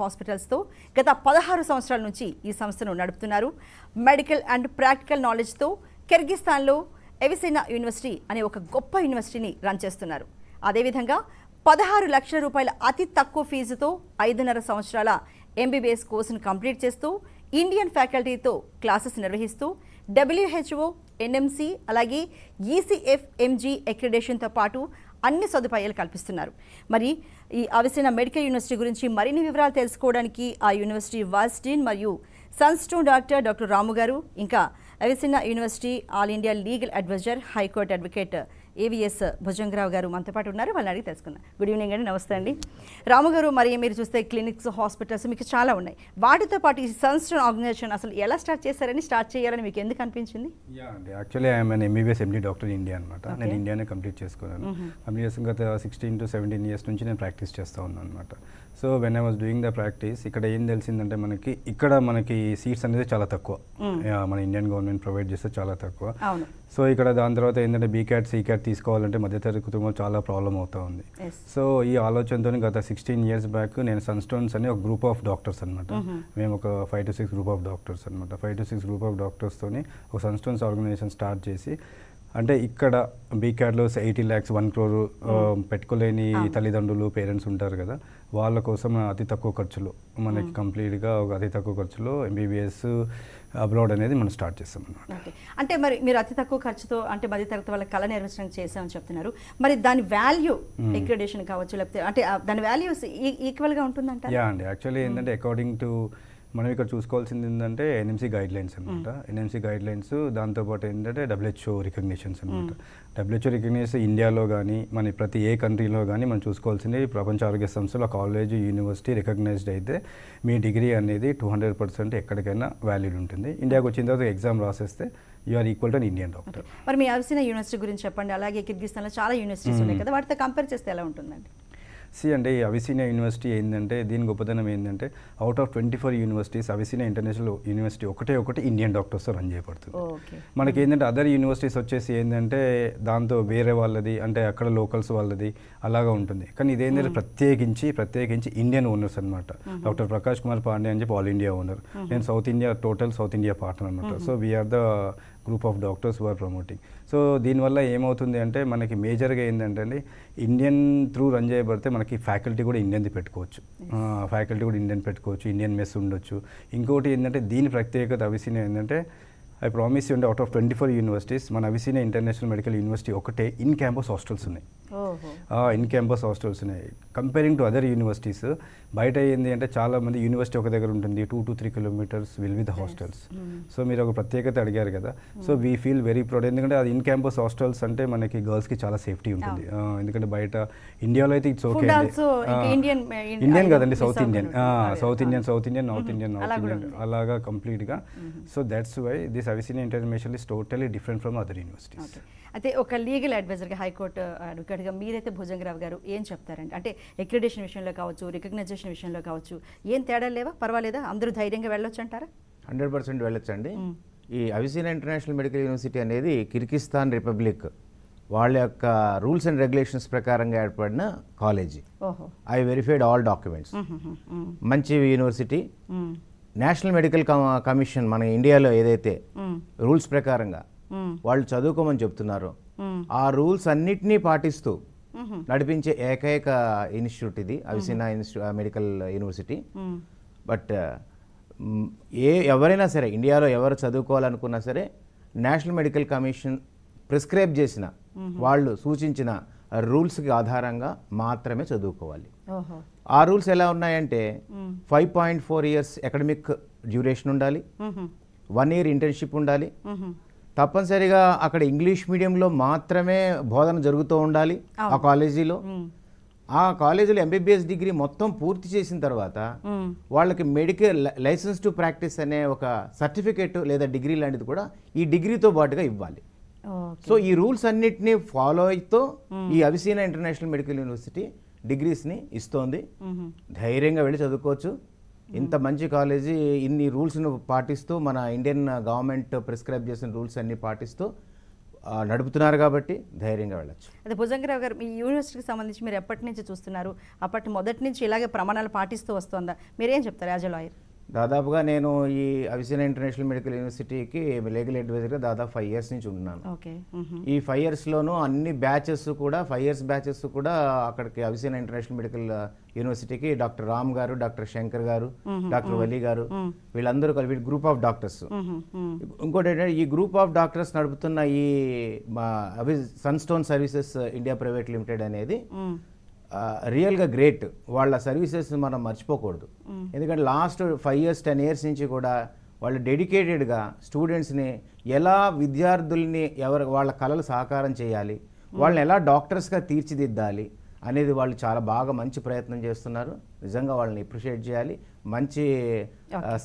హాస్పిటల్స్తో గత 16 సంవత్సరాల నుంచి ఈ సంస్థను నడుపుతున్నారు. మెడికల్ అండ్ ప్రాక్టికల్ నాలెడ్జ్తో కిర్గిస్తాన్లో ఎవిసినా యూనివర్సిటీ అనే ఒక గొప్ప యూనివర్సిటీని రన్ చేస్తున్నారు. అదేవిధంగా 16 లక్షల రూపాయల అతి తక్కువ ఫీజుతో 5.5 సంవత్సరాల ఎంబీబీఎస్ కోర్సును కంప్లీట్ చేస్తూ ఇండియన్ ఫ్యాకల్టీతో క్లాసెస్ నిర్వహిస్తూ WHO, NMC అలాగే ECFMG అక్రిడేషన్తో పాటు అన్ని సదుపాయాలు కల్పిస్తున్నారు. మరి ఈ అవిసినా మెడికల్ యూనివర్సిటీ గురించి మరిన్ని వివరాలు తెలుసుకోవడానికి ఆ యూనివర్సిటీ వైస్ డీన్ మరియు సన్స్టోన్ డాక్టర్ రాము గారు, ఇంకా Avicenna university all India legal adviser high court advocate AVS Bhujangarao garu మనతో పాటు ఉన్నారు. వాళ్ళని అడిగి తెలుసుకుందాం. గుడ్ ఈవినింగ్ అండి. నమస్తే అండి. రాము గారు, మరి మీరు చూస్తే క్లినిక్స్, హాస్పిటల్స్ మీకు చాలా ఉన్నాయి. వాటితో పాటు ఈ సన్స్టోన్ ఆర్గనైజేషన్ అసలు ఎలా స్టార్ట్ చేయాలని మీకు ఎందుకు అనిపించింది? Actually I'm an MBBS MD doctor India అనమాట. నేను ఇండియానే కంప్లీట్ చేసుకున్నాను. కంప్లీట్ చేసిన గత 16 to 17 years నుంచి నేను ప్రాక్టీస్ చేస్తూ ఉన్నాను అనమాట. So when I was doing the practice ఇక్కడ ఏం తెలిసిందంటే మనకి సీట్స్ అనేది చాలా తక్కువ. మన ఇండియన్ గవర్నమెంట్ ప్రొవైడ్ చేస్తే చాలా తక్కువ. సో ఇక్కడ దాని తర్వాత ఏంటంటే BCAT, CCAT తీసుకోవాలంటే మధ్యతరగతి కుటుంబంలో చాలా ప్రాబ్లం అవుతూ ఉంది. సో ఈ ఆలోచనతో గత 16 years బ్యాక్ నేను సన్స్టోన్స్ అని ఒక గ్రూప్ ఆఫ్ డాక్టర్స్ అనమాట. మేము ఒక 5 to 6 గ్రూప్ ఆఫ్ డాక్టర్స్ అనమాట. 5 to 6 గ్రూప్ ఆఫ్ డాక్టర్స్తోని ఒక సన్స్టోన్స్ ఆర్గనైజేషన్ స్టార్ట్ చేసి, అంటే ఇక్కడ BCATలో 80 lakhs 1 crore పెట్టుకోలేని తల్లిదండ్రులు, పేరెంట్స్ ఉంటారు కదా, వాళ్ళ కోసం అతి తక్కువ ఖర్చులో మనకి కంప్లీట్గా ఒక అతి తక్కువ ఖర్చులో MBBS అబ్రాడ్ అనేది మనం స్టార్ట్ చేస్తాం అన్నమాట. అంటే మరి మీరు అతి తక్కువ ఖర్చుతో అంటే మధ్య తరగతి వాళ్ళ కళ నిర్వచనం చేసామని చెప్తున్నారు. మరి దాని వాల్యూ అక్రిడేషన్ కావచ్చు, లేకపోతే అంటే దాని వాల్యూ ఈక్వల్గా ఉంటుందంట? యా అండి, యాక్చువల్లీ ఏంటంటే అకార్డింగ్ టు మనం ఇక్కడ చూసుకోవాల్సింది ఏంటంటే NMC గైడ్ లైన్స్ అనమాట. NMC గైడ్ లైన్స్, దాంతోపాటు ఏంటంటే WHO రికగ్నిషన్స్ అనమాట. WHO రికగ్నిషన్ ఇండియాలో కానీ మన ప్రతి ఏ కంట్రీలో కానీ మనం చూసుకోవాల్సింది ప్రపంచ ఆరోగ్య సంస్థలో కాలేజ్, యూనివర్సిటీ రికగ్నైజ్డ్ అయితే మీ డిగ్రీ అనేది 200% ఎక్కడికైనా వ్యాలిడ్ ఉంటుంది. ఇండియాకి వచ్చిన తర్వాత ఎగ్జామ్ రాసేస్తే you're equal to an Indian doctor. మరి మీ అవిసినా యూనివర్సిటీ గురించి చెప్పండి. అలాగే కిర్గిస్తాన్లో చాలా యూనివర్సిటీస్ ఉన్నాయి కదా, వాటితో కంపేర్ చేస్తే ఎలా ఉంటుందండి? అంటే ఈ అవిసినా యూనివర్సిటీ ఏంటంటే దీని గొప్పతనం ఏంటంటే out of 24 universities Avicenna international university ఒకటి ఇండియన్ డాక్టర్స్తో రన్ చేయబడుతుంది. మనకి ఏంటంటే అదర్ యూనివర్సిటీస్ వచ్చేసి ఏంటంటే దాంతో వేరే వాళ్ళది, అంటే అక్కడ లోకల్స్ వాళ్ళది అలాగా ఉంటుంది. కానీ ఇదేంటంటే ప్రత్యేకించి ఇండియన్ ఓనర్స్ అనమాట. డాక్టర్ ప్రకాష్ కుమార్ పాండే అని చెప్పి ఆల్ ఇండియా ఓనర్, నేను సౌత్ ఇండియా పార్ట్నర్ అనమాట. So we're the group of doctors who are promoting. So దీనివల్ల ఏమవుతుంది అంటే మనకి మేజర్గా ఏంటంటే అండి, ఇండియన్ త్రూ రన్ చేయబడితే మనకి ఫ్యాకల్టీ కూడా ఇండియన్ది పెట్టుకోవచ్చు. ఇండియన్ మెస్ ఉండొచ్చు. ఇంకోటి ఏంటంటే దీని ప్రత్యేకత అవిసినా ఏంటంటే ఐ ప్రామిస్ యూ అంటే అవుట్ ఆఫ్ 24 యూనివర్సిటీస్ మన అవిసినా ఇంటర్నేషనల్ మెడికల్ యూనివర్సిటీ ఒకటే ఇన్ క్యాంపస్ హాస్టల్స్ ఉన్నాయి. కంపేరింగ్ టు అదర్ యూనివర్సిటీస్ బయట ఏంది అంటే చాలా మంది యూనివర్సిటీ ఒక దగ్గర ఉంటుంది, 2 to 3 kilometers will with hostels. So మీరు ఒక ప్రత్యేకత అడిగారు కదా, so we feel very proud. ఎందుకంటే అది ఇన్ క్యాంపస్ హాస్టల్స్ అంటే మనకి గర్ల్స్కి చాలా సేఫ్టీ ఉంటుంది. ఎందుకంటే బయట ఇండియాలో అయితే ఇట్స్ ఓకే, ఇండియన్ కదండి, సౌత్ ఇండియన్, నార్త్ ఇండియన్ అలాగా కంప్లీట్గా. So that's why this Avicenna international is totally different from other universities. అయితే ఒక లీగల్ అడ్వైజర్గా, హైకోర్టు అడ్వకేట్గా మీరైతే భుజంగరావు గారు ఏం చెప్తారంటే, అంటే అక్రిడేషన్ విషయంలో కావచ్చు, రికగ్నైజేషన్ విషయంలో కావచ్చు, ఏం తేడా లేవా? పర్వాలేదా? అందరూ ధైర్యంగా వెళ్ళొచ్చు అంటారా? 100% వెళ్ళొచ్చండి. ఈ అవిసినా ఇంటర్నేషనల్ మెడికల్ యూనివర్సిటీ అనేది కిర్గిస్తాన్ రిపబ్లిక్ వాళ్ళ యొక్క రూల్స్ అండ్ రెగ్యులేషన్స్ ప్రకారంగా ఏర్పడిన college. I verified all documents. మంచి యూనివర్సిటీ. నేషనల్ మెడికల్ కమిషన్ మన ఇండియాలో ఏదైతే రూల్స్ ప్రకారంగా వాళ్ళు చదువుకోమని చెప్తున్నారు, ఆ రూల్స్ అన్నిటినీ పాటిస్తూ నడిపించే ఏకైక ఇన్స్టిట్యూట్ ఇది అవిసినా మెడికల్ యూనివర్సిటీ. బట్ ఎవరైనా సరే ఇండియాలో ఎవరు చదువుకోవాలనుకున్నా సరే నేషనల్ మెడికల్ కమిషన్ ప్రిస్క్రైబ్ చేసిన, వాళ్ళు సూచించిన రూల్స్కి ఆధారంగా మాత్రమే చదువుకోవాలి. ఆ రూల్స్ ఎలా ఉన్నాయంటే 5.4 years అకాడమిక్ డ్యూరేషన్ ఉండాలి, 1 year ఇంటర్న్షిప్ ఉండాలి, తప్పనిసరిగా అక్కడ ఇంగ్లీష్ మీడియంలో మాత్రమే బోధన జరుగుతూ ఉండాలి ఆ కాలేజీలో. ఆ కాలేజీలో MBBS డిగ్రీ మొత్తం పూర్తి చేసిన తర్వాత వాళ్ళకి మెడికల్ లైసెన్స్ టు ప్రాక్టీస్ అనే ఒక సర్టిఫికేట్ లేదా డిగ్రీ లాంటిది కూడా ఈ డిగ్రీతో పాటుగా ఇవ్వాలి. సో ఈ రూల్స్ అన్నిటినీ ఫాలో అవుతూ ఈ అవిసినా ఇంటర్నేషనల్ మెడికల్ యూనివర్సిటీ డిగ్రీస్ని ఇస్తోంది. ధైర్యంగా వెళ్ళి చదువుకోవచ్చు. ఇంత మంచి కాలేజీ ఇన్ని రూల్స్ను పాటిస్తూ, మన ఇండియన్ గవర్నమెంట్ ప్రిస్క్రైబ్ చేసిన రూల్స్ అన్ని పాటిస్తూ నడుపుతున్నారు కాబట్టి ధైర్యంగా వెళ్ళచ్చు. అదే భుజంగరావు గారు, మీ యూనివర్సిటీకి సంబంధించి మీరు ఎప్పటి నుంచి చూస్తున్నారు? మొదటి నుంచి ఇలాగే ప్రమాణాలు పాటిస్తూ వస్తుందా? మీరేం చెప్తారు యాజ్ ఎ లాయర్? దాదాపుగా నేను ఈ అవిసినా ఇంటర్నేషనల్ మెడికల్ యూనివర్సిటీకి లీగల్ అడ్వైజర్గా దాదాపు 5 years నుంచి ఉన్నాను. ఓకే. ఈ 5 yearsలోనూ అన్ని బ్యాచెస్ కూడా 5 years బ్యాచెస్ కూడా అక్కడికి అవిసినా ఇంటర్నేషనల్ మెడికల్ యూనివర్సిటీకి డాక్టర్ రామ్ గారు, డాక్టర్ శంకర్ గారు, డాక్టర్ వలి గారు, వీళ్ళందరూ కలిపి గ్రూప్ ఆఫ్ డాక్టర్స్. ఇంకోటి ఏంటంటే ఈ గ్రూప్ ఆఫ్ డాక్టర్స్ నడుపుతున్న ఈ Sunstone services India private limited అనేది రియల్గా గ్రేట్. వాళ్ళ సర్వీసెస్ మనం మర్చిపోకూడదు. ఎందుకంటే లాస్ట్ 5 years 10 years నుంచి కూడా వాళ్ళు డెడికేటెడ్గా స్టూడెంట్స్ని ఎలా విద్యార్థుల్ని వాళ్ళ కళలు సాకారం చేయాలి, వాళ్ళని ఎలా డాక్టర్స్గా తీర్చిదిద్దాలి అనేది వాళ్ళు చాలా బాగా మంచి ప్రయత్నం చేస్తున్నారు. నిజంగా వాళ్ళని అప్రిషియేట్ చేయాలి. మంచి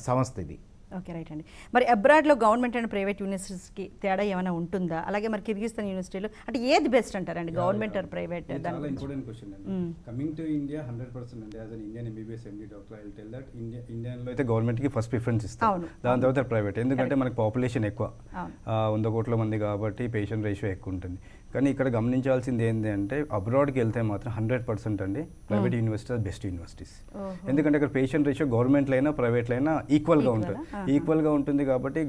సంస్థ ఇది. ఓకే, రైట్ అండి. మరి అబ్రాడ్లో గవర్నమెంట్ అండ్ ప్రైవేట్ యూనివర్సిటీస్కి తేడా ఏమైనా ఉంటుందా? అలాగే మరి కిర్గిస్తాన్ యూనివర్సిటీలో అంటే ఏది బెస్ట్ అంటారండి, గవర్నమెంట్ ఆర్ ప్రైవేట్? చాలా ఇంపార్టెంట్ క్వశ్చన్ అండి. కమింగ్ టు ఇండియా 100% అండి, as an Indian MBBS MD doctor I will tell that ఇండియాలో అయితే గవర్నమెంట్కి ఫస్ట్ ప్రిఫరెన్స్ ఇస్తాం, దాని తర్వాత ప్రైవేట్. ఎందుకంటే మనకి పాపులేషన్ ఎక్కువ, 100 కోట్ల మంది కాబట్టి పేషెంట్ రేషియో ఎక్కువ ఉంటుంది. కానీ ఇక్కడ గమనించాల్సింది ఏంటి అంటే అబ్రాడ్కి వెళ్తే మాత్రం 100% అండి ప్రైవేట్ యూనివర్సిటీస్ బెస్ట్ యూనివర్సిటీస్. ఎందుకంటే ఇక్కడ పేషెంట్ రేషియో గవర్నమెంట్లో అయినా ప్రైవేట్లో అయినా ఈక్వల్గా ఉంటుంది కాబట్టి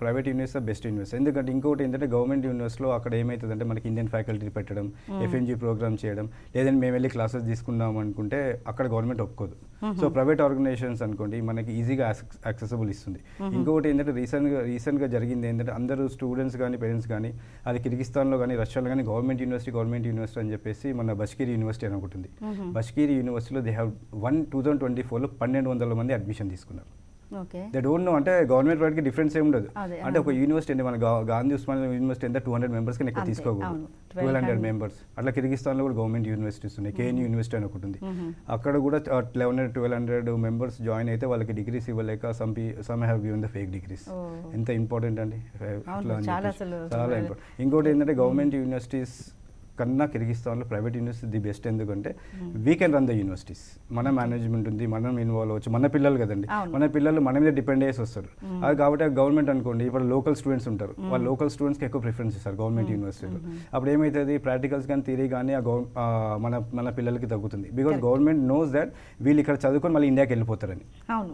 ప్రైవేట్ యూనివర్సిటీ బెస్ట్ యూనివర్సిటీ. ఎందుకంటే ఇంకోటి ఏంటంటే గవర్నమెంట్ యూనివర్సిటీలో అక్కడ ఏమవుతుందంటే మనకి ఇండియన్ ఫ్యాకల్టీ పెట్టడం, FNG ప్రోగ్రామ్ చేయడం, లేదంటే మేము వెళ్ళి క్లాసెస్ తీసుకుందాం అనుకుంటే అక్కడ గవర్నమెంట్ ఒప్పుకోదు. సో ప్రైవేట్ ఆర్గనైజేషన్స్ అనుకోండి మనకి ఈజీగా యాక్సెసిబుల్ ఇస్తుంది. ఇంకొకటి ఏంటంటే రీసెంట్గా జరిగింది ఏంటంటే అందరూ స్టూడెంట్స్ కానీ పేరెంట్స్ కానీ అది కిర్గిస్తాన్లో కానీ రష్యాలో కానీ గవర్నమెంట్ యూనివర్సిటీ అని చెప్పేసి మన బష్కీర్ యూనివర్సిటీ అని ఒకటి ఉంది. బష్కీర్ యూనివర్సిటీలో దే హ్యావ్ 2024లో 1200 మంది అడ్మిషన్ తీసుకున్నారు. దే డోంట్ నో, అంటే గవర్నమెంట్ ప్రైవేట్కి డిఫరెన్స్ ఏమి ఉండదు. అంటే ఒక యూనివర్సిటీ అంటే మన గాంధీ ఉస్మానియా యూనివర్సిటీ ఎంత 200 members కి ఎక్కువ తీసుకోకూడదు, 1200 members. అట్లా కిర్గిస్తాన్లో కూడా గవర్నమెంట్ యూనివర్సిటీస్ ఉన్నాయి. KNU యూనివర్సిటీ అని ఒకటి ఉంది. అక్కడ కూడా 1200 members జాయిన్ అయితే వాళ్ళకి డిగ్రీస్ ఇవ్వలేక some have given the fake degrees. ఎంత ఇంపార్టెంట్ అండి, చాలా ఇంపార్టెంట్. ఇంకోటి ఏంటంటే గవర్నమెంట్ యూనివర్సిటీస్ కన్నా కిర్గిస్తాన్లో ప్రైవేట్ యూనివర్సిటీ ది బెస్ట్. ఎందుకంటే we can run the universities, మన మేనేజ్మెంట్ ఉంది, మనం ఇన్వాల్వ్ అవ్వచ్చు. మన పిల్లలు కదండి, మన పిల్లలు మన మీద డిపెండ్ అయ్యేసి వస్తారు. అది కాబట్టి గవర్నమెంట్ అనుకోండి ఇప్పుడు లోకల్ స్టూడెంట్స్ ఉంటారు, వాళ్ళు లోకల్ స్టూడెంట్స్కి ఎక్కువ ప్రిఫరెన్స్ ఇస్తారు గవర్నమెంట్ యూనివర్సిటీలో. అప్పుడు ఏమవుతుంది, ప్రాక్టికల్స్ కానీ థియరీ కానీ మన పిల్లలకి తగ్గుతుంది. బికాస్ గవర్నమెంట్ నోస్ దట్ వీళ్ళు ఇక్కడ చదువుకొని మళ్ళీ ఇండియాకి వెళ్ళిపోతారని.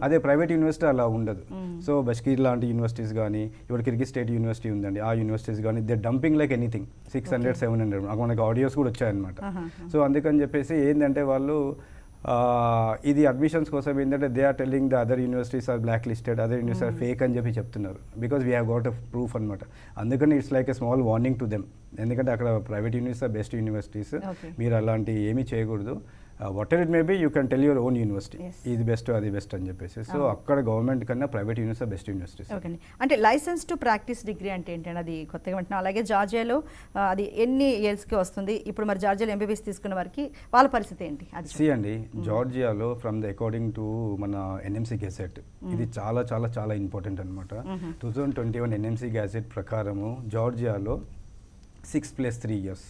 అదే ప్రైవేట్ యూనివర్సిటీ అలా ఉండదు. సో బష్కీర్ లాంటి యూనివర్సిటీస్ కానీ, ఇప్పుడు కిర్గిజ్ స్టేట్ యూనివర్సిటీ ఉందండి, ఆ యూనివర్సిటీస్ కానీ they dumping like anything 600-700 audios కూడా వచ్చాయన్నమాట. సో అందుకని చెప్పేసి ఏంటంటే వాళ్ళు ఇది అడ్మిషన్స్ కోసం ఏంటంటే they are telling the other universities are black listed, other university are fake అని చెప్పి చెప్తున్నారు. Because we have got a proof అనమాట. అందుకని it's like a small warning to them. ఎందుకంటే అక్కడ ప్రైవేట్ యూనివర్సిటీ బెస్ట్ యూనివర్సిటీస్, మీరు అలాంటి ఏమీ చేయకూడదు. Whatever it may be you can tell your own university ఇది బెస్ట్ అది బెస్ట్ అని చెప్పేసి. సో అక్కడ గవర్నమెంట్ కన్నా private university best universities. Okay, అంటే లైసెన్స్ టు ప్రాక్టీస్ డిగ్రీ అంటే ఏంటంటే అది కొత్తగా వింటున్నాం. అలాగే జార్జియాలో అది ఎన్ని ఇయర్స్కి వస్తుంది? ఇప్పుడు మరి జార్జియాలో MBBS తీసుకున్న వారికి వాళ్ళ పరిస్థితి ఏంటి? అది అండి, జార్జియాలో ఫ్రమ్ ద అకార్డింగ్ టు మన NMC గెజెట్, ఇది చాలా చాలా చాలా ఇంపార్టెంట్ అనమాట. 2021 NMC గెజెట్ ప్రకారము జార్జియాలో 6+3 years,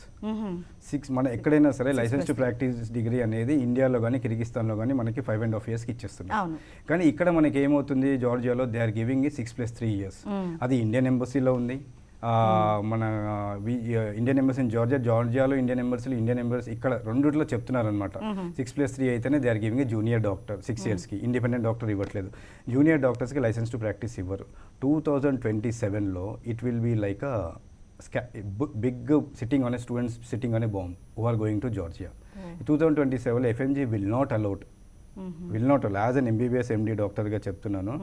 6 మన ఎక్కడైనా సరే లైసెన్స్ టు ప్రాక్టీస్ డిగ్రీ అనేది ఇండియాలో కానీ కిర్గిస్తాన్లో కానీ మనకి 5.5 yearsకి ఇచ్చేస్తున్నారు. కానీ ఇక్కడ మనకి ఏమవుతుంది, జార్జియాలో దే ఆర్ గివింగ్ 6+3 years. అది ఇండియన్ ఎంబసీలో ఉంది, మన ఇండియన్ ఎంబసీ ఇన్ జార్జియాలో ఇండియన్ ఎంబసీ ఇక్కడ రెండిట్లో చెప్తున్నారు అనమాట. 6+3 అయితేనే they are giving a junior doctor 6 yearsకి. ఇండిపెండెంట్ డాక్టర్ ఇవ్వట్లేదు, జూనియర్ డాక్టర్స్కి లైసెన్స్ టు ప్రాక్టీస్ ఇవ్వరు. 2027లో it will be like big sitting on a students sitting on a bomb who are going to Georgia. 2027 FMG will not allow as an MBBS MD డాక్టర్గా చెప్తున్నాను.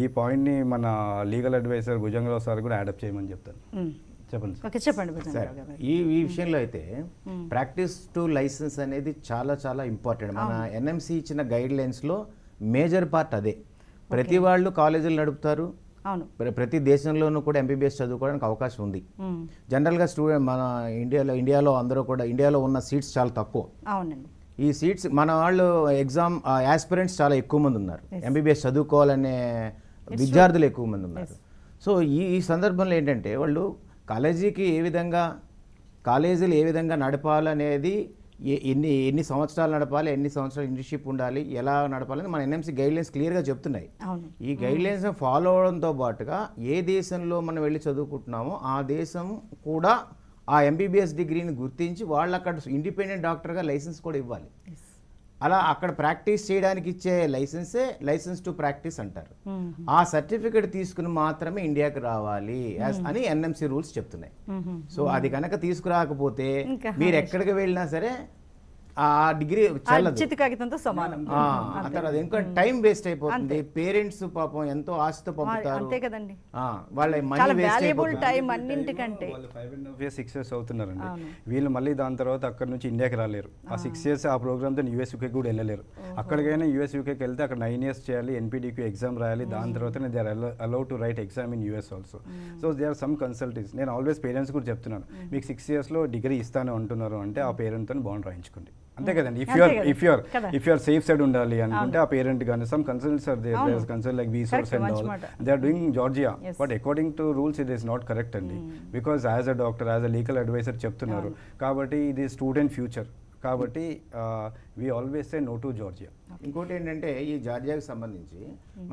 ఈ పాయింట్ని మన legal advisor Bhujanga Rao sir కూడా add up చేయమని చెప్తాను. చెప్పండి సార్. ఈ విషయంలో అయితే ప్రాక్టీస్ టు లైసెన్స్ అనేది చాలా చాలా ఇంపార్టెంట్. మన NMC ఇచ్చిన గైడ్ లైన్స్లో మేజర్ పార్ట్ అదే. ప్రతి వాళ్ళు కాలేజీలు నడుపుతారు, ప్రతి దేశంలోనూ కూడా MBBS చదువుకోవడానికి అవకాశం ఉంది. జనరల్గా స్టూడెంట్ మన ఇండియాలో అందరూ కూడా ఇండియాలో ఉన్న సీట్స్ చాలా తక్కువ. ఈ సీట్స్ మన వాళ్ళు ఎగ్జామ్ యాస్పిరెంట్స్ చాలా ఎక్కువ మంది ఉన్నారు, MBBS చదువుకోవాలనే విద్యార్థులు ఎక్కువ మంది ఉన్నారు. సో ఈ సందర్భంలో ఏంటంటే వాళ్ళు కాలేజీలు ఏ విధంగా నడపాలనేది ఎన్ని సంవత్సరాలు నడపాలి, ఎన్ని సంవత్సరాలు ఇంటర్న్షిప్ ఉండాలి, ఎలా నడపాలని మన ఎన్ఎంసీ గైడ్లైన్స్ క్లియర్గా చెప్తున్నాయి. అవును. ఈ గైడ్లైన్స్ ఫాలో అవడంతో పాటుగా ఏ దేశంలో మనం వెళ్ళి చదువుకుంటున్నామో ఆ దేశం కూడా ఆ ఎంబీబీఎస్ డిగ్రీని గుర్తించి వాళ్ళు అక్కడ ఇండిపెండెంట్ డాక్టర్గా లైసెన్స్ కూడా ఇవ్వాలి. అలా అక్కడ ప్రాక్టీస్ చేయడానికి ఇచ్చే లైసెన్సే లైసెన్స్ టు ప్రాక్టీస్ అంటారు. ఆ సర్టిఫికేట్ తీసుకుని మాత్రమే ఇండియాకి రావాలి అని ఎన్ఎంసీ రూల్స్ చెప్తున్నాయి. సో అది కనుక తీసుకురాకపోతే మీరు ఎక్కడికి వెళ్ళినా సరే ఆ డిగ్రీ చిత్తు కాగితంతో సమానం. అక్కడ అది ఇంకా టైం వేస్ట్ అయిపోతుంది. పేరెంట్స్ పాపం ఎంతో ఆశతో పంపుతారు. అంతే కదండి, వాళ్ళ చాలా మనీ వాల్యుబుల్ టైం అన్నింటికంటే. వాళ్ళు 5.5 years 6 years అవుతున్నారండి. వీళ్ళు మళ్ళీ దాని తర్వాత అక్కడ నుంచి ఇండియాకి రాలేరు. ఆ 6 years ఆ ప్రోగ్రామ్తో యూఎస్ యూకే కూడా వెళ్ళలేరు. అక్కడికైనా యూఎస్ యూకేకి వెళ్తే అక్కడ 9 years చేయాలి, ఎన్పీడీక్యూ ఎగ్జామ్ రాయాలి. దాని తర్వాతనే they are allowed to write exam in US also. So they are some consultants. నేను ఆల్వేస్ పేరెంట్స్ కూడా చెప్తున్నాను, మీకు 6 yearsలో డిగ్రీ ఇస్తానే అంటున్నారు అంటే ఆ పేరెంట్తో బాండ్ రాయించుకోండి. అంతే కదండి. ఇఫ్ యూఆర్ సేఫ్ సైడ్ ఉండాలి అనుకుంటే ఆ పేరెంట్ కానీ some consults are there consult like వీసోర్స్ and all they are doing Georgia. But according to rules it is not correct అండి. Because as a doctor, as a legal adviser చెప్తున్నారు కాబట్టి ఇది student future. కాబట్టి we always say no to Georgia. ఇంకోటి ఏంటంటే ఈ జార్జియాకి సంబంధించి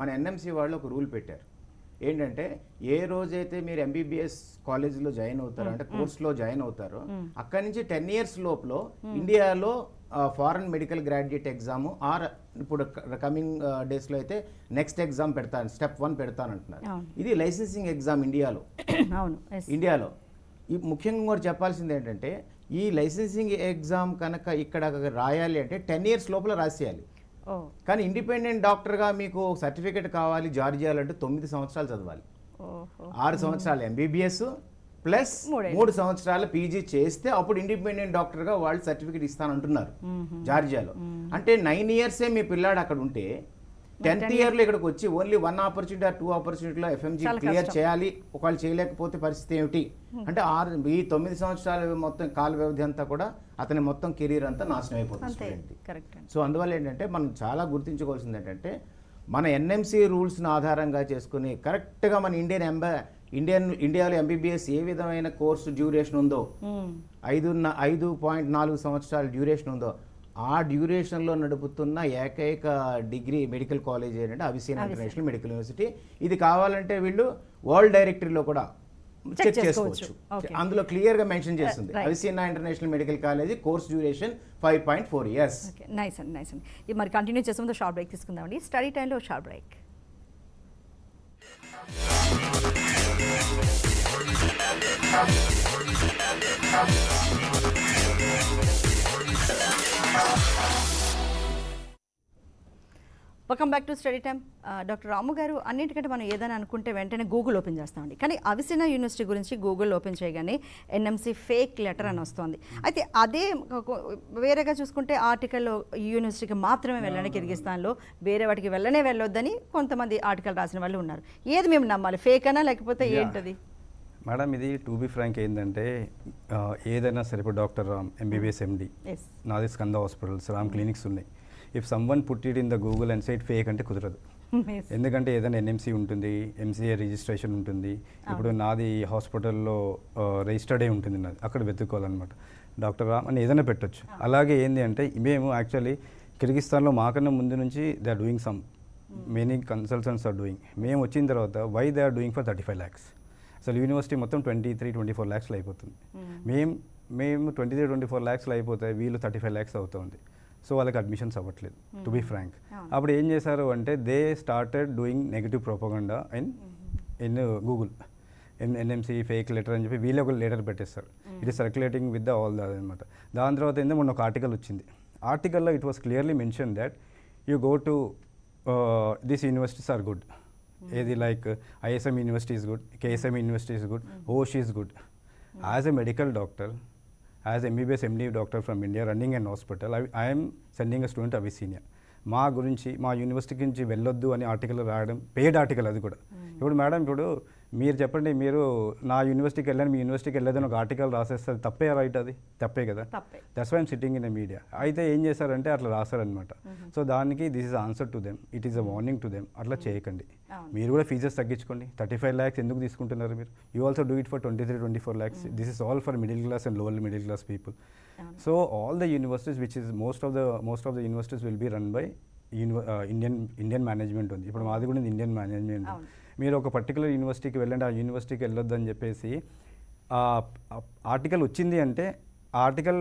మన ఎన్ఎంసీ వాళ్ళు ఒక రూల్ పెట్టారు. ఏంటంటే ఏ రోజైతే మీరు ఎంబీబీఎస్ కాలేజీలో జాయిన్ అవుతారో అంటే కోర్స్లో జాయిన్ అవుతారో అక్కడి నుంచి 10 years లోపల ఇండియాలో foreign medical graduate exam or ఇప్పుడు కమింగ్ డేస్లో అయితే నెక్స్ట్ ఎగ్జామ్ పెడతాను, స్టెప్ 1 పెడతానంటున్నారు. ఇది లైసెన్సింగ్ ఎగ్జామ్ ఇండియాలో. ఇండియాలో ఈ ముఖ్యంగా కూడా చెప్పాల్సింది ఏంటంటే ఈ లైసెన్సింగ్ ఎగ్జామ్ కనుక ఇక్కడ రాయాలి అంటే 10 years లోపల రాసేయాలి. కానీ ఇండిపెండెంట్ డాక్టర్గా మీకు సర్టిఫికేట్ కావాలి జార్జియాలో అంటే 9 సంవత్సరాలు చదవాలి. 6 సంవత్సరాలు ఎంబీబీఎస్ ప్లస్ 3 సంవత్సరాలు పీజీ చేస్తే అప్పుడు ఇండిపెండెంట్ డాక్టర్గా వాళ్ళు సర్టిఫికేట్ ఇస్తానంటున్నారు జార్జియాలో. అంటే 9 years మీ పిల్లాడు అక్కడ ఉంటే 10th yearలో ఇక్కడికి వచ్చి ఓన్లీ 1 opportunity ఆర్ 2 opportunityలో ఎఫ్ఎంజీ క్లియర్ చేయాలి. ఒకవేళ చేయలేకపోతే పరిస్థితి ఏమిటి అంటే ఈ 9 సంవత్సరాల మొత్తం కాల వ్యవధి అంతా కూడా అతని మొత్తం కెరీర్ అంతా నాశనం అయిపోతుంది. సో అందువల్ల ఏంటంటే మనం చాలా గుర్తించుకోవాల్సింది ఏంటంటే మన ఎన్ఎంసీ రూల్స్ను ఆధారంగా చేసుకుని కరెక్ట్గా మన ఇండియాలో ఎంబీబీఎస్ ఏ విధమైన కోర్సు డ్యూరేషన్ ఉందో 5.4 సంవత్సరాల డ్యూరేషన్ ఉందో ఆ డ్యూరేషన్లో నడుపుతున్న ఏకైక డిగ్రీ మెడికల్ కాలేజ్ ఏంటంటే అవిసినా ఇంటర్నేషనల్ మెడికల్ యూనివర్సిటీ. ఇది కావాలంటే వీళ్ళు వరల్డ్ డైరెక్టరీలో కూడా చెక్ చేసుకోవచ్చు. అందులో క్లియర్గా మెన్షన్ చేస్తుంది Avicenna international medical college course duration 5.4 years. Nice అండి, నైస్ అండి. ఇది మరి కంటిన్యూ చేసే ముందు షార్ట్ బ్రేక్ తీసుకుందామండి. స్టడీ టైంలో short break. Welcome back to study time. Doctor Ramu garu, అన్నింటికంటే మనం ఏదైనా అనుకుంటే వెంటనే గూగుల్ ఓపెన్ చేస్తామండి. కానీ అవిసినా యూనివర్సిటీ గురించి గూగుల్ ఓపెన్ చేయగానే ఎన్ఎంసీ ఫేక్ లెటర్ అని వస్తుంది. అయితే అదే వేరేగా చూసుకుంటే ఆర్టికల్లో యూనివర్సిటీకి మాత్రమే వెళ్ళండి, కిర్గిస్తాన్లో వేరే వాటికి వెళ్ళొద్దని కొంతమంది ఆర్టికల్ రాసిన వాళ్ళు ఉన్నారు. ఏది మేము నమ్మాలి, ఫేక్ అనా లేకపోతే ఏంటది? మేడం ఇది టు బి ఫ్రాంక్ ఏంటంటే ఏదైనా సరే ఇప్పుడు డాక్టర్ రామ్ ఎంబీబీఎస్ ఎండి, నాది స్కంద హాస్పిటల్స్, రామ్ క్లినిక్స్ ఉన్నాయి. If someone put it in the Google and site fake అంటే కుదరదు. ఎందుకంటే ఏదైనా ఎన్ఎంసీ ఉంటుంది, ఎంసీఏ రిజిస్ట్రేషన్ ఉంటుంది. ఇప్పుడు నాది హాస్పిటల్లో రిజిస్టర్డ్ అయి ఉంటుంది, నాది అక్కడ వెతుక్కోవాలన్నమాట. డాక్టర్ రామ్ అని ఏదైనా పెట్టొచ్చు. అలాగే ఏంది అంటే మేము యాక్చువల్లీ కిర్గిస్తాన్లో మాకన్నా ముందు నుంచి they are doing some many consultants are doing. మేము వచ్చిన తర్వాత why they are doing for 35 lakhs. అసలు యూనివర్సిటీ మొత్తం 23-24 lakhs అయిపోతుంది. మేము 23-24 lakhs అయిపోతాయి, వీళ్ళు 35 lakhs అవుతుంది. సో వాళ్ళకి అడ్మిషన్స్ అవ్వట్లేదు టు బీ ఫ్రాంక్. అప్పుడు ఏం చేశారు అంటే they started doing negative propaganda in Google. NMC fake letter అని చెప్పి వీళ్ళే ఒక లెటర్ పెట్టేస్తారు. It is circulating with the all అనమాట. దాని తర్వాత ఏంటంటే మొన్న ఒక ఆర్టికల్ వచ్చింది. ఆర్టికల్లో it was clearly mention that you go to this universities are good. ఏది like ISM university is good, KSM university is good, Osh is good. As a medical doctor, as MBBS MD doctor from India running an hospital, I am sending a student Avicenna. మా గురించి మా university నుంచి వెళ్ళొద్దు అని article రాయడం paid article, అది కూడా ఇప్పుడు మేడం ఇప్పుడు మీరు చెప్పండి, మీరు నా యూనివర్సిటీకి వెళ్ళాను, మీ యూనివర్సిటీకి వెళ్ళేదని ఒక ఆర్టికల్ రాసేస్తారు, తప్పే రైట్? అది తప్పే కదా. తప్పే. That's why I'm sitting in a media. అయితే ఏం చేశారంటే అట్లా రాశారనమాట. సో దానికి this is answer to them, it is a warning to them. అట్లా చేయకండి. మీరు కూడా ఫీజెస్ తగ్గించుకోండి. 35 lakhs ఎందుకు తీసుకుంటున్నారు మీరు? You also do it for 23-24 lakhs. This is all for middle class and lower middle class people. So all the universities which is most of the universities will be run by Indian management ఉంది. ఇప్పుడు మాది కూడా Indian management. మీరు ఒక particular యూనివర్సిటీకి వెళ్ళండి, ఆ యూనివర్సిటీకి వెళ్ళొద్దని చెప్పేసి ఆర్టికల్ వచ్చింది అంటే ఆ ఆర్టికల్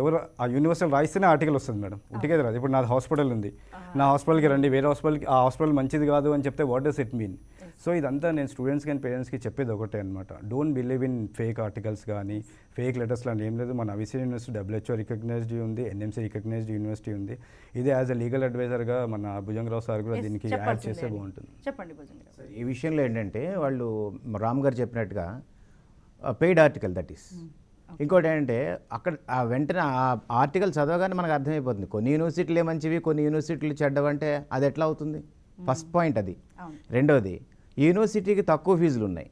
ఎవరు ఆ యూనివర్సిటీ రాయిస్తేనే ఆర్టికల్ వస్తుంది మేడం, ఉట్టిగా రాదు. ఇప్పుడు నాది హాస్పిటల్ ఉంది, నా హాస్పిటల్కి రండి, వేరే హాస్పిటల్కి ఆ హాస్పిటల్ మంచిది కాదు అని చెప్తే what does it mean? So ఇదంతా నేను స్టూడెంట్స్కి అండ్ పేరెంట్స్కి చెప్పేది ఒకటే అనమాట. Don't believe in fake articles కానీ ఫేక్ లెటర్స్ లాంటి ఏం లేదు. మన అవిసియా యూనివర్సిటీ WHO రికగ్నైజ్డ్ ఉంది, NMC రికగ్నైజ్డ్ యూనివర్సిటీ ఉంది. ఇదే యాజ్ అ లీగల్ అడ్వైజర్గా మన భుజంగరావు సార్ కూడా దీనికి యాడ్ చేస్తే బాగుంటుంది. చెప్పండి భుజంగరావు. ఈ విషయంలో ఏంటంటే వాళ్ళు రామ్ గారు చెప్పినట్టుగా పెయిడ్ ఆర్టికల్ దట్ ఈస్. ఇంకోటి ఏంటంటే అక్కడ వెంటనే ఆ ఆర్టికల్ చదవగానే మనకు అర్థమైపోతుంది కొన్ని యూనివర్సిటీలే మంచివి, కొన్ని యూనివర్సిటీలు చెడ్డవంటే అది ఎట్లా అవుతుంది? ఫస్ట్ పాయింట్ అది. రెండోది, ఈ యూనివర్సిటీకి తక్కువ ఫీజులు ఉన్నాయి,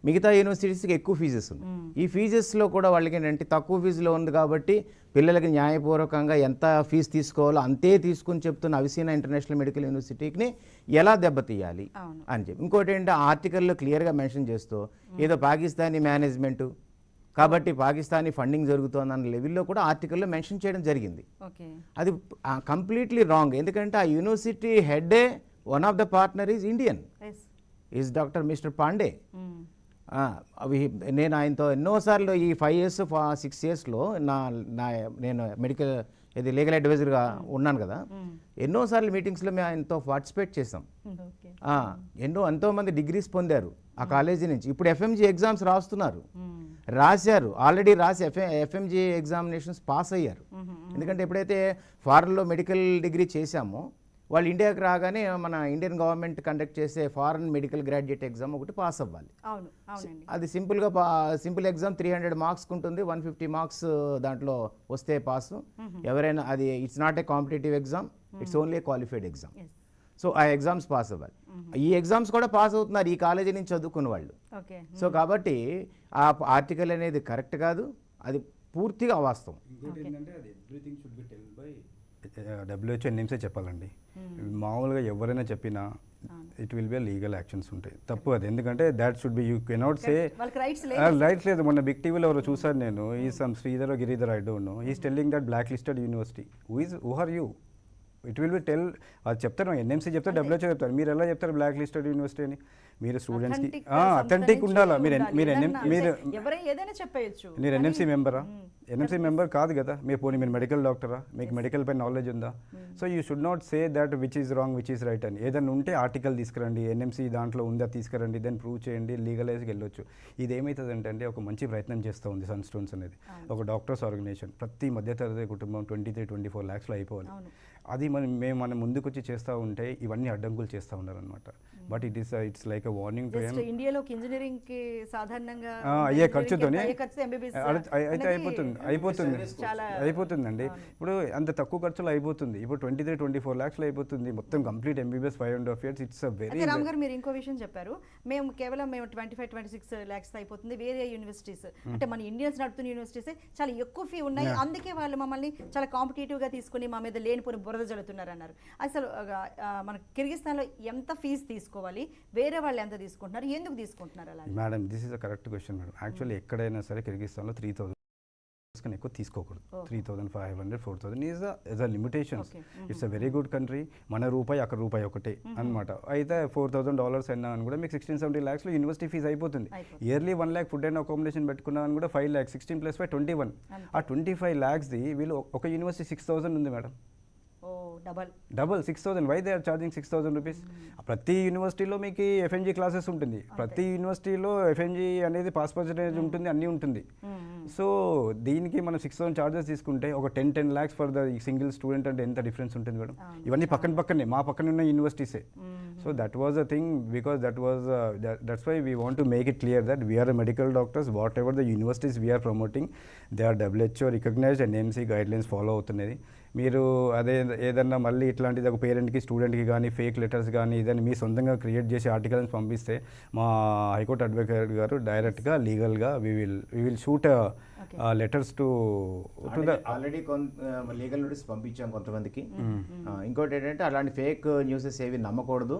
మిగతా యూనివర్సిటీస్కి ఎక్కువ ఫీజెస్ ఉన్నాయి. ఈ ఫీజెస్లో కూడా వాళ్ళకి ఏంటంటే తక్కువ ఫీజులో ఉంది కాబట్టి పిల్లలకి న్యాయపూర్వకంగా ఎంత ఫీజు తీసుకోవాలో అంతే తీసుకుని చెప్తున్న అవిసియా ఇంటర్నేషనల్ మెడికల్ యూనివర్సిటీకి ఎలా దెబ్బతీయాలి అని చెప్పి. ఇంకోటి ఏంటంటే ఆర్టికల్లో క్లియర్గా మెన్షన్ చేస్తూ ఏదో పాకిస్తానీ మేనేజ్మెంటు కాబట్టి పాకిస్తానీ ఫండింగ్ జరుగుతోందన్న లెవెల్లో కూడా ఆర్టికల్లో మెన్షన్ చేయడం జరిగింది. అది కంప్లీట్లీ రాంగ్. ఎందుకంటే ఆ యూనివర్సిటీ హెడ్డే one of the partner is Indian, is doctor mister Pandey. అవి నేను ఆయనతో ఎన్నోసార్లు ఈ 5 years 6 yearsలో నేను మెడికల్ ఇది లీగల్ అడ్వైజర్గా ఉన్నాను కదా, ఎన్నోసార్లు మీటింగ్స్లో మేము ఆయనతో పార్టిసిపేట్ చేసాం. ఎంతోమంది డిగ్రీస్ పొందారు ఆ కాలేజీ నుంచి. ఇప్పుడు FMG ఎగ్జామ్స్ రాశారు, ఆల్రెడీ రాసి FMG ఎగ్జామినేషన్స్ పాస్ అయ్యారు. ఎందుకంటే ఎప్పుడైతే ఫారెన్లో మెడికల్ డిగ్రీ చేశామో వాళ్ళు ఇండియాకి రాగానే మన ఇండియన్ గవర్నమెంట్ కండక్ట్ చేసే ఫారెన్ మెడికల్ గ్రాడ్యుయేట్ ఎగ్జామ్ ఒకటి పాస్ అవ్వాలి. అది సింపుల్ ఎగ్జామ్ 300 మార్క్స్ ఉంటుంది, 150 మార్క్స్ దాంట్లో వస్తే పాసు. ఎవరైనా అది it's not a competitive exam, it's only A qualified exam. So ఆ ఎగ్జామ్స్ పాస్ అవ్వాలి. ఈ ఎగ్జామ్స్ కూడా పాస్ అవుతున్నారు ఈ కాలేజీ నుంచి చదువుకున్న వాళ్ళు. సో కాబట్టి ఆ ఆర్టికల్ అనేది కరెక్ట్ కాదు, అది పూర్తిగా అవాస్తవం. WHO NMC చెప్పాలండి. మామూలుగా ఎవరైనా చెప్పినా it will be legal actions ఉంటాయి. తప్పు అది. ఎందుకంటే that should be, you cannot say rights లేదు. మొన్న బిగ్ టీవీలో ఎవరో చూసారు నేను, ఈ some Sridhar Giridhar I don't know, is telling that black listed university. Who are you? It will be tell, అది చెప్తారు, NMC చెప్తారు, WHO చెప్తారు. మీరు ఎలా చెప్తారు బ్లాక్ లిస్టెడ్ యూనివర్సిటీ అని? మీరు స్టూడెంట్స్కి అథెంటిక్ ఉండాలా. మీరు NMC మెంబరా? NMC మెంబర్ కాదు కదా మీరు. పోనీ మీరు మెడికల్ డాక్టరా? మీకు మెడికల్ పై నాలెడ్జ్ ఉందా? So you should not say that which is wrong which is right అని. ఏదైనా ఉంటే ఆర్టికల్ తీసుకురండి, NMC దాంట్లో ఉందా తీసుకురండి, దెన్ ప్రూవ్ చేయండి, లీగలైజ్కి వెళ్ళొచ్చు. ఇది ఏమవుతుంది అంటే ఒక మంచి ప్రయత్నం చేస్తూ ఉంది సన్స్టోన్స్ అనేది, ఒక డాక్టర్స్ ఆర్గనైజేషన్. ప్రతి మధ్యతరగతి కుటుంబం 23-24 lakhsలో అయిపోవాలి. అది మనం ముందుకు వచ్చి చేస్తూ ఉంటే ఇవన్నీ అడ్డంకులు చేస్తూ ఉన్నారనమాట. But it's like a warning to them. ఇండియాలోకి ఇంజనీరింగ్ కి సాధారణంగా అయ్యే ఖర్చుతోనే అయితే అయిపోతుందండి. ఇప్పుడు అంత తక్కువ ఖర్చులో అయిపోతుంది. ఇప్పుడు 23-24 lakhsలో అయిపోతుంది మొత్తం complete MBBS 5.5 years. It's very. Ram గారు మీరు ఇంకో విషయం చెప్పారు, మేము 25-26 lakhs అయిపోతుంది. వేరే యూనివర్సిటీస్ అంటే మన ఇండియన్స్ నడుపుతున్న యూనివర్సిటీస్ చాలా ఎక్కువ ఫీ ఉన్నాయి, అందుకే వాళ్ళు మమ్మల్ని చాలా కాంపిటేటివ్ గా తీసుకుని మా మీద లేనిపోని బురద జల్లుతున్నారు అన్నారు. అసలు మన కిర్గిస్తాన్లో ఎంత ఫీజు తీసుకోవాలి, వేరే వాళ్ళు ఎంత తీసుకుంటున్నారు, ఎందుకు తీసుకుంటున్నారు అలా? Madam this is a correct question madam. Actually ఎక్కడైనా సరే కిర్గిస్తాన్లో 3,000 కన్నా ఎక్కువ తీసుకోకూడదు. 3,500, 4,000 is a limitations. It's a very good country. మన రూపాయి అక్కడ రూపాయి ఒకటే అనమాట. అయితే $4,000 అయినా అని కూడా మీకు 16-17 lakhsలో యూనివర్సిటీ ఫీజు అయిపోతుంది. Yearly 1 lakh food and accommodation పెట్టుకున్నామని కూడా 5 lakhs, 16 + 5 21. ఆ 25 lakhsది వీళ్ళు ఒక యూనివర్సిటీ 6,000 ఉంది madam. Double 6,000. Why they are charging 6,000 rupees? ప్రతి యూనివర్సిటీలో మీకు FMG క్లాసెస్ ఉంటుంది, ప్రతి యూనివర్సిటీలో FMG అనేది పాస్ పర్సెంటేజ్ ఉంటుంది, అన్నీ ఉంటుంది. సో దీనికి మనం 6,000 చార్జెస్ తీసుకుంటే ఒక 10 lakhs for the single student అంటే ఎంత డిఫరెన్స్ ఉంటుంది మేడం? ఇవన్నీ పక్కనే మా పక్కన ఉన్న యూనివర్సిటీసే. So that was a thing, because that's why we want to make it clear that we're a medical doctors. Whatever the universities we're promoting, they are WHO recognised and NMC guidelines follow అవుతున్నది. మీరు అదే ఏదన్నా మళ్ళీ ఇట్లాంటిది ఒక పేరెంట్కి స్టూడెంట్కి కానీ fake letters కానీ ఏదైనా మీ సొంతంగా క్రియేట్ చేసి ఆర్టికల్స్ పంపిస్తే మా హైకోర్టు అడ్వకేట్ గారు డైరెక్ట్గా లీగల్గా we will shoot letters to the already legal notice పంపించాం కొంతమందికి. ఇంకోటి ఏంటంటే అలాంటి ఫేక్ న్యూసెస్ ఏవి నమ్మకూడదు.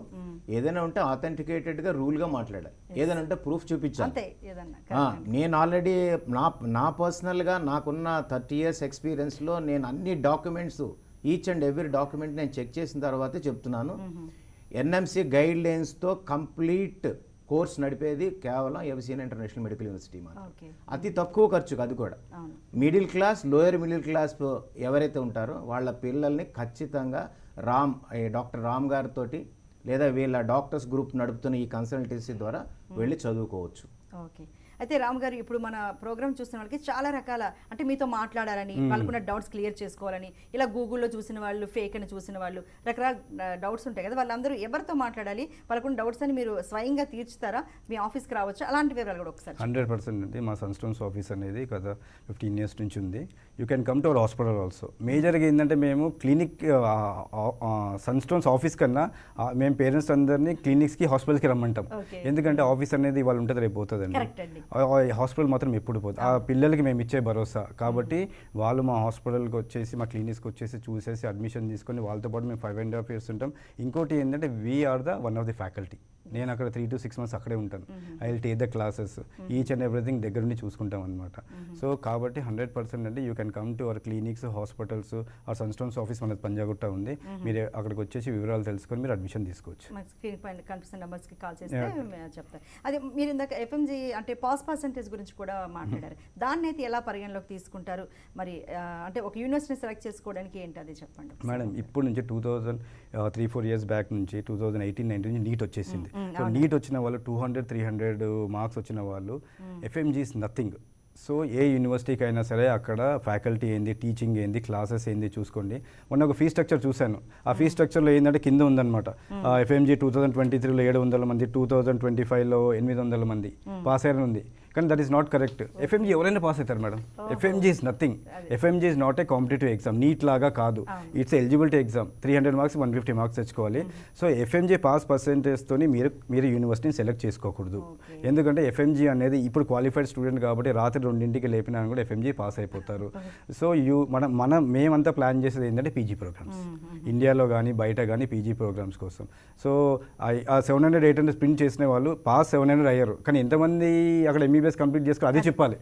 ఏదైనా ఉంటే ఆథెంటికేటెడ్ గా రూల్ గా మాట్లాడాలి. ఏదైనా ఉంటే ప్రూఫ్ చూపించాలి. నేను ఆల్రెడీ నా పర్సనల్ గా నాకున్న 30 years ఎక్స్పీరియన్స్ లో నేను అన్ని documents each and every document నేను చెక్ చేసిన తర్వాతే చెప్తున్నాను. ఎన్ఎంసి గైడ్ లైన్స్ తో కంప్లీట్ కోర్స్ నడిపేది కేవలం ఎవిసిఎన్ ఇంటర్నేషనల్ మెడికల్ యూనివర్సిటీ మాత్రం. అతి తక్కువ ఖర్చుకు, అది కూడా middle class lower middle class ఎవరైతే ఉంటారో వాళ్ళ పిల్లల్ని ఖచ్చితంగా డాక్టర్ రామ్ గారితో లేదా వీళ్ళ డాక్టర్స్ గ్రూప్ నడుపుతున్న ఈ కన్సల్టెన్సీ ద్వారా వెళ్ళి చదువుకోవచ్చు. ఓకే. అయితే రామ్ గారు, ఇప్పుడు మన ప్రోగ్రామ్ చూస్తున్న వాళ్ళకి చాలా రకాల, అంటే మీతో మాట్లాడాలని, వాళ్ళకున్న డౌట్స్ క్లియర్ చేసుకోవాలని, ఇలా గూగుల్లో చూసిన వాళ్ళు, ఫేక్ అని చూసిన వాళ్ళు, రకరకాల డౌట్స్ ఉంటాయి కదా, వాళ్ళందరూ ఎవరితో మాట్లాడాలి, వాళ్ళకున్న డౌట్స్ అని మీరు స్వయంగా తీర్చుతారా, మీ ఆఫీస్కి రావచ్చు, అలాంటి వివరాలు కూడా ఒకసారి. 100% అండి. మా సన్స్టోన్స్ ఆఫీస్ అనేది గత 15 years నుంచి ఉంది. You can come to our hospital also. మేజర్గా ఏంటంటే మేము క్లినిక్ సన్స్టోన్స్ ఆఫీస్ కన్నా మేము పేరెంట్స్ అందరినీ క్లినిక్స్కి హాస్పిటల్కి రమ్మంటాం. ఎందుకంటే ఆఫీస్ అనేది వాళ్ళు ఉంటుంది, రేపు పోతుందండి. హాస్పిటల్ మాత్రం ఎప్పుడు పోతుంది. ఆ పిల్లలకి మేము ఇచ్చే భరోసా కాబట్టి వాళ్ళు మా హాస్పిటల్కి వచ్చేసి, మా క్లినిక్స్కి వచ్చేసి చూసేసి అడ్మిషన్ తీసుకొని వాళ్ళతో పాటు మేము 5.5 years ఉంటాం. ఇంకోటి ఏంటంటే we're the one of the faculty. నేను అక్కడ 3 to 6 months అక్కడే ఉంటాను. I will take the classes, each and everything దగ్గర నుండి చూసుకుంటాం అనమాట. సో కాబట్టి 100% అండి you can come to our clinics, hospitals, ఆ సన్స్టోన్స్ ఆఫీస్ మనది పంజాగుట్ట ఉంది. మీరు అక్కడికి వచ్చేసి వివరాలు తెలుసుకొని మీరు అడ్మిషన్ తీసుకోవచ్చు. స్క్రీన్ పైన కనిపిస్తున్న నెంబర్స్కి కాల్ చేస్తే చెప్తారు. అదే మీరు ఇందాక ఎఫ్ఎంజీ అంటే పాస్ పర్సెంటేజ్ గురించి కూడా మాట్లాడారు. దాన్ని అయితే ఎలా పరిగణలోకి తీసుకుంటారు మరి? అంటే ఒక యూనివర్సిటీని సెలెక్ట్ చేసుకోవడానికి ఏంటి అది చెప్పండి మేడం. ఇప్పుడు నుంచి 2003-4 years బ్యాక్ నుంచి 2018-19 నుంచి నీట్ వచ్చేసింది. సో నీట్ వచ్చిన వాళ్ళు 200-300 మార్క్స్ వచ్చిన వాళ్ళు ఎఫ్ఎంజీ ఇస్ నథింగ్. సో ఏ యూనివర్సిటీకి అయినా సరే అక్కడ ఫ్యాకల్టీ ఏంది, టీచింగ్ ఏంది, క్లాసెస్ ఏంది చూసుకోండి. మొన్న ఒక ఫీ స్ట్రక్చర్ చూశాను. ఆ ఫీ స్ట్రక్చర్లో ఏంటంటే కింద ఉందన్నమాట. ఎఫ్ఎంజీ 2023లో 700 మంది, 2025లో 800 మంది పాస్ అయ్యారని ఉంది. కానీ that is not correct. FMG ఎవరైనా పాస్ అవుతారు madam. FMG is nothing. FMG is not a competitive exam. NEET లాగా కాదు. It's eligibility exam. 300 marks 150 marks తెచ్చుకోవాలి. సో ఎఫ్ఎంజీ పాస్ పర్సెంటేజ్తో మీరు యూనివర్సిటీని సెలెక్ట్ చేసుకోకూడదు. ఎందుకంటే ఎఫ్ఎంజీ అనేది ఇప్పుడు క్వాలిఫైడ్ స్టూడెంట్ కాబట్టి రాత్రి 2ంటికి లేపినా కూడా ఎఫ్ఎంజీ పాస్ అయిపోతారు. సో మేమంతా ప్లాన్ చేసేది ఏంటంటే పీజీ ప్రోగ్రామ్స్, ఇండియాలో కానీ బయట కానీ పీజీ ప్రోగ్రామ్స్ కోసం. సో ఆ 700-800 ప్రింట్ చేసిన వాళ్ళు పాస్ 700 అయ్యారు. కానీ ఎంతమంది అక్కడ ఎంబీబీఎస్ కంప్లీట్ చేసుకోవాలి అది చెప్పాలి.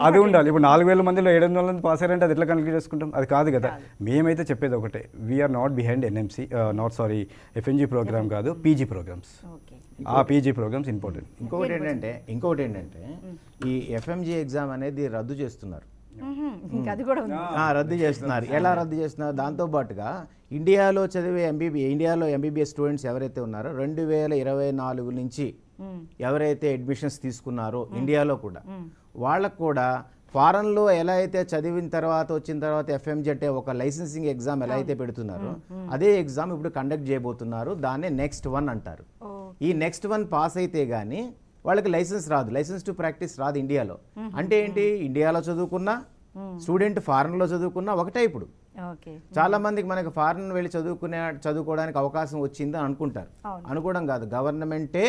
అది ఉండాలి. ఇప్పుడు 4000 మందిలో 700 మంది పాస్ అయ్యారంటే అది ఎట్లా కంప్లీట్ చేసుకుంటాం? అది కాదు కదా. మేమైతే చెప్పేది ఒకటే, we're not behind NMC, FMG programme కాదు, పీజీ ప్రోగ్రామ్స్. ఆ పీజీ ప్రోగ్రామ్స్ ఇంపార్టెంట్. ఇంకొకటి ఏంటంటే ఈ ఎఫ్ఎంజీ ఎగ్జామ్ అనేది రద్దు చేస్తున్నారు. రద్దు చేస్తున్నారు. ఎలా రద్దు చేస్తున్నారు? దాంతో పాటుగా ఇండియాలో చదివే ఇండియాలో ఎంబీబీఎస్ స్టూడెంట్స్ ఎవరైతే ఉన్నారో 2024 నుంచి ఎవరైతే అడ్మిషన్స్ తీసుకున్నారో ఇండియాలో కూడా వాళ్ళకు కూడా ఫారెన్లో ఎలా అయితే చదివిన తర్వాత వచ్చిన తర్వాత ఎఫ్ఎంజీ అంటే ఒక లైసెన్సింగ్ ఎగ్జామ్ ఎలా అయితే పెడుతున్నారో అదే ఎగ్జామ్ ఇప్పుడు కండక్ట్ చేయబోతున్నారు. దాన్నే నెక్స్ట్ 1 అంటారు. ఈ నెక్స్ట్ 1 పాస్ అయితే గానీ వాళ్ళకి లైసెన్స్ రాదు, లైసెన్స్ టు ప్రాక్టీస్ రాదు ఇండియాలో. అంటే ఏంటి? ఇండియాలో చదువుకున్నా స్టూడెంట్ ఫారెన్లో చదువుకున్నా ఒకటే. ఇప్పుడు చాలా మందికి మనకి ఫారెన్ వెళ్ళి చదువుకోవడానికి అవకాశం వచ్చింది అని అనుకుంటారు. అనుకోవడం కాదు, గవర్నమెంటే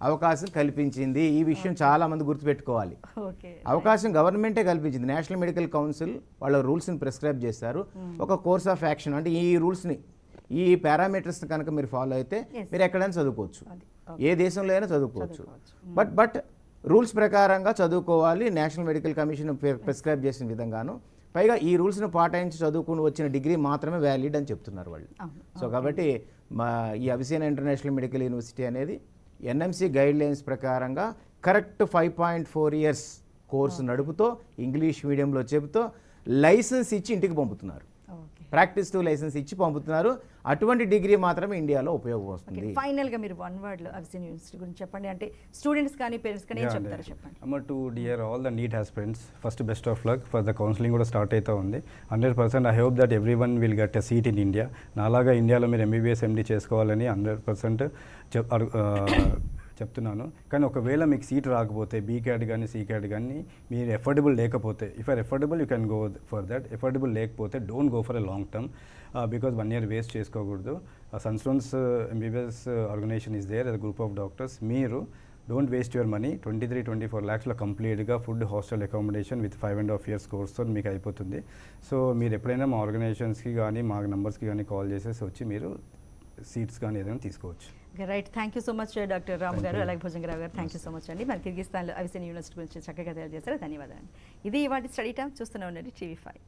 అవకాశం కల్పించింది. ఈ విషయం చాలా మంది గుర్తుపెట్టుకోవాలి. అవకాశం గవర్నమెంటే కల్పించింది. నేషనల్ మెడికల్ కౌన్సిల్ వాళ్ళ రూల్స్ని ప్రిస్క్రైబ్ చేస్తారు. ఒక కోర్స్ ఆఫ్ యాక్షన్ అంటే ఈ రూల్స్ని, ఈ పారామీటర్స్ని కనుక మీరు ఫాలో అయితే మీరు ఎక్కడైనా చదువుకోవచ్చు, ఏ దేశంలో అయినా చదువుకోవచ్చు. బట్ రూల్స్ ప్రకారంగా చదువుకోవాలి. నేషనల్ మెడికల్ కమిషన్ ప్రిస్క్రైబ్ చేసిన విధంగాను, పైగా ఈ రూల్స్ను పాటించి చదువుకుని వచ్చిన డిగ్రీ మాత్రమే వ్యాలిడ్ అని చెప్తున్నారు వాళ్ళు. సో కాబట్టి ఈ అవిసిఎన్ ఇంటర్నేషనల్ మెడికల్ యూనివర్సిటీ అనేది ఎన్ఎంసీ గైడ్ లైన్స్ ప్రకారంగా కరెక్ట్ 5.4 years కోర్సు నడుపుతో ఇంగ్లీష్ మీడియంలో చెబుతూ లైసెన్స్ ఇచ్చి ఇంటికి పంపుతున్నారు. ప్రాక్టీస్ టు లైసెన్స్ ఇచ్చి పంపుతున్నారు. అటువంటి డిగ్రీ మాత్రమే ఇండియాలో ఉపయోగం వస్తుంది. ఫైనల్గా మీరు 1 word లో అవిసిఎన్ యూనివర్సిటీ గురించి చెప్పండి. అంటే స్టూడెంట్స్ కానీ పేరెంట్స్ కానీ ఏం చెప్తారు చెప్పండి. To dear all the neat aspirants, first best of luck for the counselling కూడా స్టార్ట్ అవుతూ ఉంది. 100% I hope that everyone will get a seat in India. నాలాగా ఇండియాలో మీరు ఎంబీబీఎస్ ఎండీ చేసుకోవాలని 100% చెప్తున్నాను. కానీ ఒకవేళ మీకు సీట్ రాకపోతే బీ క్యాట్ కానీ సి క్యాట్ కానీ మీరు ఎఫోర్డబుల్ లేకపోతే, if are affordable you can go for that. Affordable లేకపోతే don't go for a long term because 1 year waste చేసుకోకూడదు. Sunstones MBBS organisation is there, a group of doctors. మీరు don't waste your money. 23-24 lakhsలో కంప్లీట్గా food, hostel accommodation with 5.5 years కోర్స్తో మీకు అయిపోతుంది. So మీరు ఎప్పుడైనా మా ఆర్గనైజేషన్స్కి కానీ మా నెంబర్స్కి కానీ కాల్ చేసేసి వచ్చి మీరు సీట్స్ కానీ ఏదైనా తీసుకోవచ్చు. Right, thank you so much doctor Ram గారు, అలాగే భుజంగరావు గారు. థ్యాంక్ యూ సో మచ్ అండి. మరి కిర్గిస్తాన్లో అవిసెన్ యూనివర్సిటీ గురించి చక్కగా తెలియజేశారు. ధన్యవాదాలు. ఇది ఇవాటి స్టడీ టైం. చూస్తూనే ఉండండి TV5.